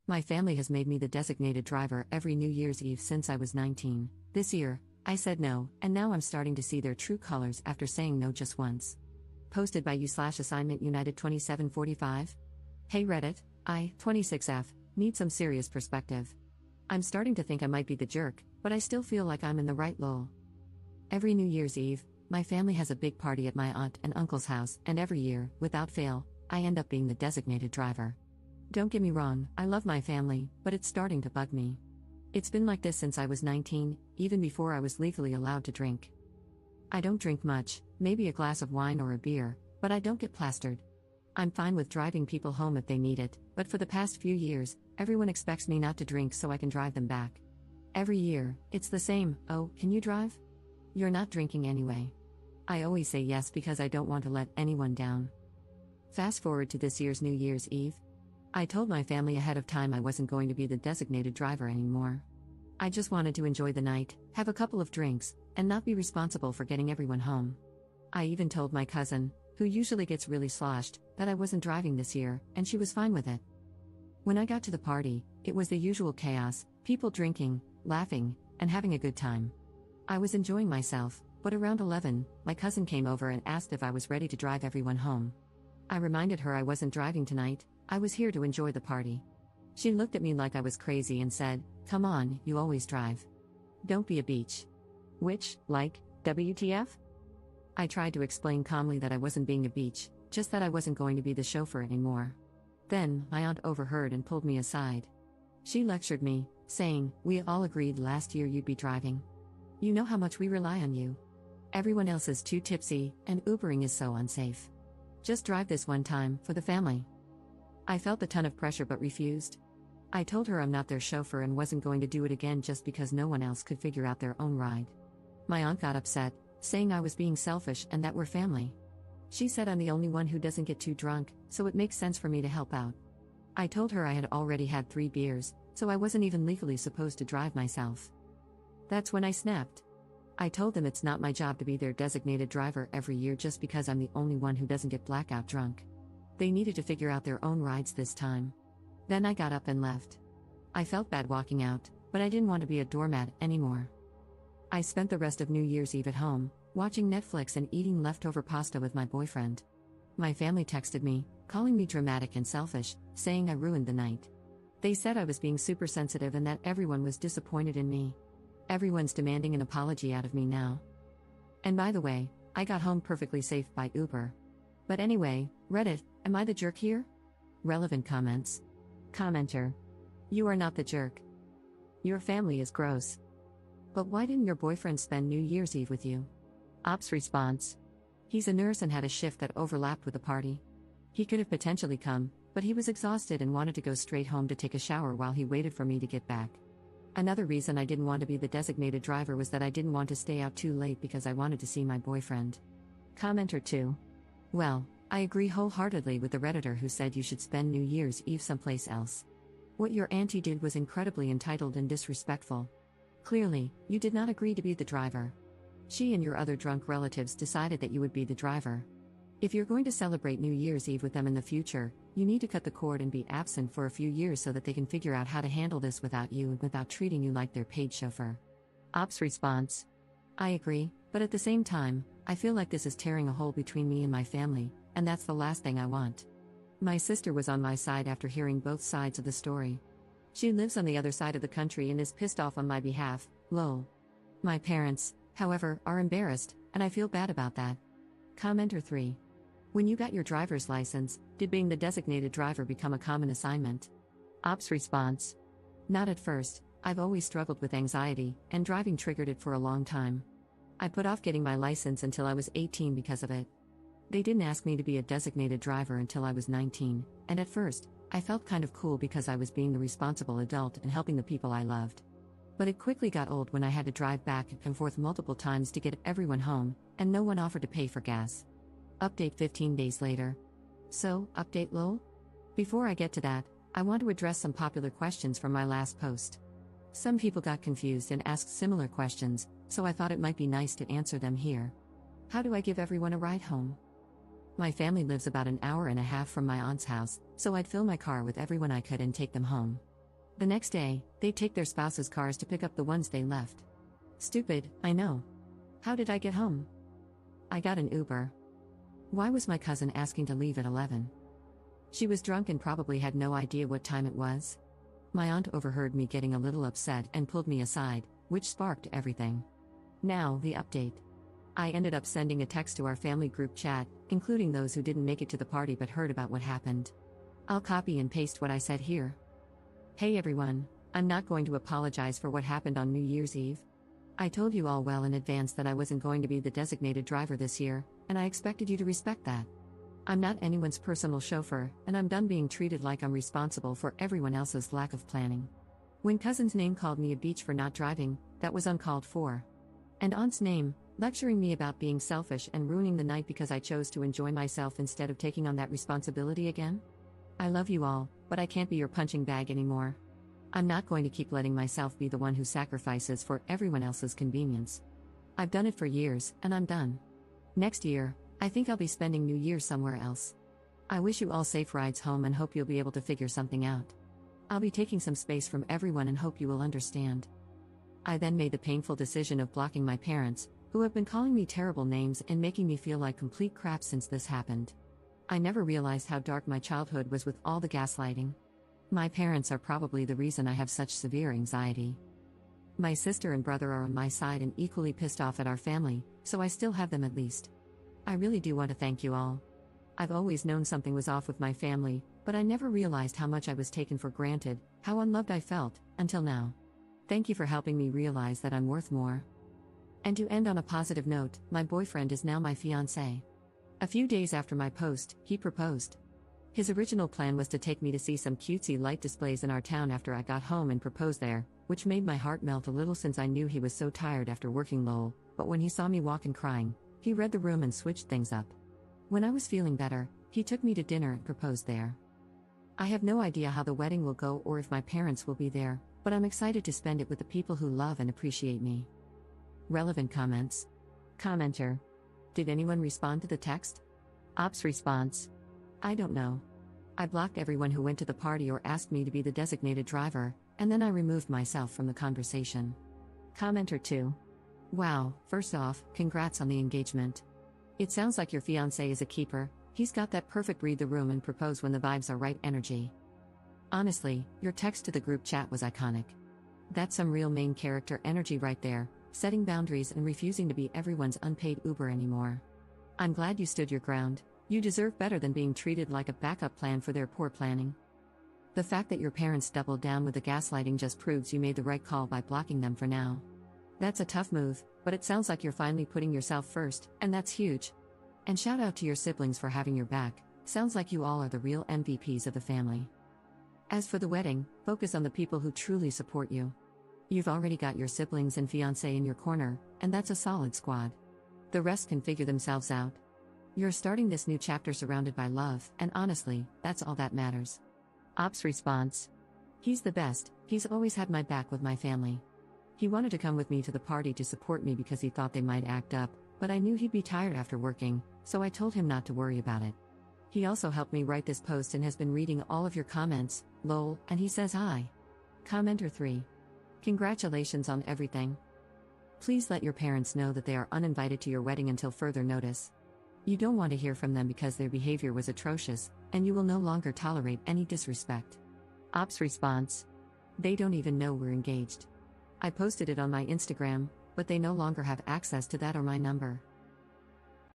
My family has made me the designated driver every New Year's Eve since I was 19. This year, I said no, and now I'm starting to see their true colors after saying no just once. Posted by you/assignment United 2745. Hey Reddit, I, 26F, need some serious perspective. I'm starting to think I might be the jerk, but I still feel like I'm in the right lol. Every New Year's Eve, my family has a big party at my aunt and uncle's house, and every year, without fail, I end up being the designated driver. Don't get me wrong, I love my family, but it's starting to bug me. It's been like this since I was 19, even before I was legally allowed to drink. I don't drink much, maybe a glass of wine or a beer, but I don't get plastered. I'm fine with driving people home if they need it, but for the past few years, everyone expects me not to drink so I can drive them back. Every year, it's the same. Oh, can you drive? You're not drinking anyway. I always say yes because I don't want to let anyone down. Fast forward to this year's New Year's Eve. I told my family ahead of time I wasn't going to be the designated driver anymore. I just wanted to enjoy the night, have a couple of drinks, and not be responsible for getting everyone home. I even told my cousin, who usually gets really sloshed, that I wasn't driving this year, and she was fine with it. When I got to the party, it was the usual chaos, people drinking, laughing, and having a good time. I was enjoying myself, but around 11, my cousin came over and asked if I was ready to drive everyone home. I reminded her I wasn't driving tonight, I was here to enjoy the party. She looked at me like I was crazy and said, "Come on, you always drive. Don't be a beach." Which, like, WTF? I tried to explain calmly that I wasn't being a beach, just that I wasn't going to be the chauffeur anymore. Then, my aunt overheard and pulled me aside. She lectured me, saying, "We all agreed last year you'd be driving. You know how much we rely on you. Everyone else is too tipsy, and Ubering is so unsafe. Just drive this one time, for the family." I felt a ton of pressure but refused. I told her I'm not their chauffeur and wasn't going to do it again just because no one else could figure out their own ride. My aunt got upset, saying I was being selfish and that we're family. She said I'm the only one who doesn't get too drunk, so it makes sense for me to help out. I told her I had already had 3 beers, so I wasn't even legally supposed to drive myself. That's when I snapped. I told them it's not my job to be their designated driver every year just because I'm the only one who doesn't get blackout drunk. They needed to figure out their own rides this time. Then I got up and left. I felt bad walking out, but I didn't want to be a doormat anymore. I spent the rest of New Year's Eve at home, watching Netflix and eating leftover pasta with my boyfriend. My family texted me, calling me dramatic and selfish, saying I ruined the night. They said I was being super sensitive and that everyone was disappointed in me. Everyone's demanding an apology out of me now. And by the way, I got home perfectly safe by Uber. But anyway, Reddit, am I the jerk here? Relevant comments. Commenter. You are not the jerk. Your family is gross. But why didn't your boyfriend spend New Year's Eve with you? Ops response. He's a nurse and had a shift that overlapped with the party. He could have potentially come, but he was exhausted and wanted to go straight home to take a shower while he waited for me to get back. Another reason I didn't want to be the designated driver was that I didn't want to stay out too late because I wanted to see my boyfriend. Commenter 2. Well, I agree wholeheartedly with the Redditor who said you should spend New Year's Eve someplace else. What your auntie did was incredibly entitled and disrespectful. Clearly, you did not agree to be the driver. She and your other drunk relatives decided that you would be the driver. If you're going to celebrate New Year's Eve with them in the future, you need to cut the cord and be absent for a few years so that they can figure out how to handle this without you and without treating you like their paid chauffeur. Ops response. I agree, but at the same time, I feel like this is tearing a hole between me and my family, and that's the last thing I want. My sister was on my side after hearing both sides of the story. She lives on the other side of the country and is pissed off on my behalf, lol. My parents, however, are embarrassed, and I feel bad about that. Commenter 3. When you got your driver's license, did being the designated driver become a common assignment? Ops response. Not at first, I've always struggled with anxiety, and driving triggered it for a long time. I put off getting my license until I was 18 because of it. They didn't ask me to be a designated driver until I was 19, and at first, I felt kind of cool because I was being the responsible adult and helping the people I loved. But it quickly got old when I had to drive back and forth multiple times to get everyone home, and no one offered to pay for gas. Update 15 days later. So, update lol? Before I get to that, I want to address some popular questions from my last post. Some people got confused and asked similar questions, so I thought it might be nice to answer them here. How do I give everyone a ride home? My family lives about an hour and a half from my aunt's house, so I'd fill my car with everyone I could and take them home. The next day, they take their spouses' cars to pick up the ones they left. Stupid, I know. How did I get home? I got an Uber. Why was my cousin asking to leave at 11? She was drunk and probably had no idea what time it was. My aunt overheard me getting a little upset and pulled me aside, which sparked everything. Now, the update. I ended up sending a text to our family group chat, including those who didn't make it to the party but heard about what happened. I'll copy and paste what I said here. Hey everyone, I'm not going to apologize for what happened on New Year's Eve. I told you all well in advance that I wasn't going to be the designated driver this year, and I expected you to respect that. I'm not anyone's personal chauffeur, and I'm done being treated like I'm responsible for everyone else's lack of planning. When cousin's name called me a beach for not driving, that was uncalled for. And aunt's name, lecturing me about being selfish and ruining the night because I chose to enjoy myself instead of taking on that responsibility again? I love you all, but I can't be your punching bag anymore. I'm not going to keep letting myself be the one who sacrifices for everyone else's convenience. I've done it for years, and I'm done. Next year, I think I'll be spending New Year somewhere else. I wish you all safe rides home and hope you'll be able to figure something out. I'll be taking some space from everyone and hope you will understand. I then made the painful decision of blocking my parents, who have been calling me terrible names and making me feel like complete crap since this happened. I never realized how dark my childhood was with all the gaslighting. My parents are probably the reason I have such severe anxiety. My sister and brother are on my side and equally pissed off at our family, so I still have them at least. I really do want to thank you all. I've always known something was off with my family, but I never realized how much I was taken for granted, how unloved I felt, until now. Thank you for helping me realize that I'm worth more. And to end on a positive note, my boyfriend is now my fiancé. A few days after my post, he proposed. His original plan was to take me to see some cutesy light displays in our town after I got home and propose there, which made my heart melt a little since I knew he was so tired after working lol, but when he saw me walk and crying, he read the room and switched things up. When I was feeling better, he took me to dinner and proposed there. I have no idea how the wedding will go or if my parents will be there, but I'm excited to spend it with the people who love and appreciate me. Relevant comments. Commenter. Did anyone respond to the text? Ops response. I don't know. I blocked everyone who went to the party or asked me to be the designated driver, and then I removed myself from the conversation. Commenter 2. Wow, first off, congrats on the engagement. It sounds like your fiancé is a keeper, he's got that perfect read the room and propose when the vibes are right energy. Honestly, your text to the group chat was iconic. That's some real main character energy right there, setting boundaries and refusing to be everyone's unpaid Uber anymore. I'm glad you stood your ground. You deserve better than being treated like a backup plan for their poor planning. The fact that your parents doubled down with the gaslighting just proves you made the right call by blocking them for now. That's a tough move, but it sounds like you're finally putting yourself first, and that's huge. And shout out to your siblings for having your back, sounds like you all are the real MVPs of the family. As for the wedding, focus on the people who truly support you. You've already got your siblings and fiancé in your corner, and that's a solid squad. The rest can figure themselves out. You're starting this new chapter surrounded by love, and honestly, that's all that matters. Ops response. He's the best, he's always had my back with my family. He wanted to come with me to the party to support me because he thought they might act up, but I knew he'd be tired after working, so I told him not to worry about it. He also helped me write this post and has been reading all of your comments, lol, and he says hi. Commenter 3. Congratulations on everything. Please let your parents know that they are uninvited to your wedding until further notice. You don't want to hear from them because their behavior was atrocious, and you will no longer tolerate any disrespect. Ops response. They don't even know we're engaged. I posted it on my Instagram, but they no longer have access to that or my number.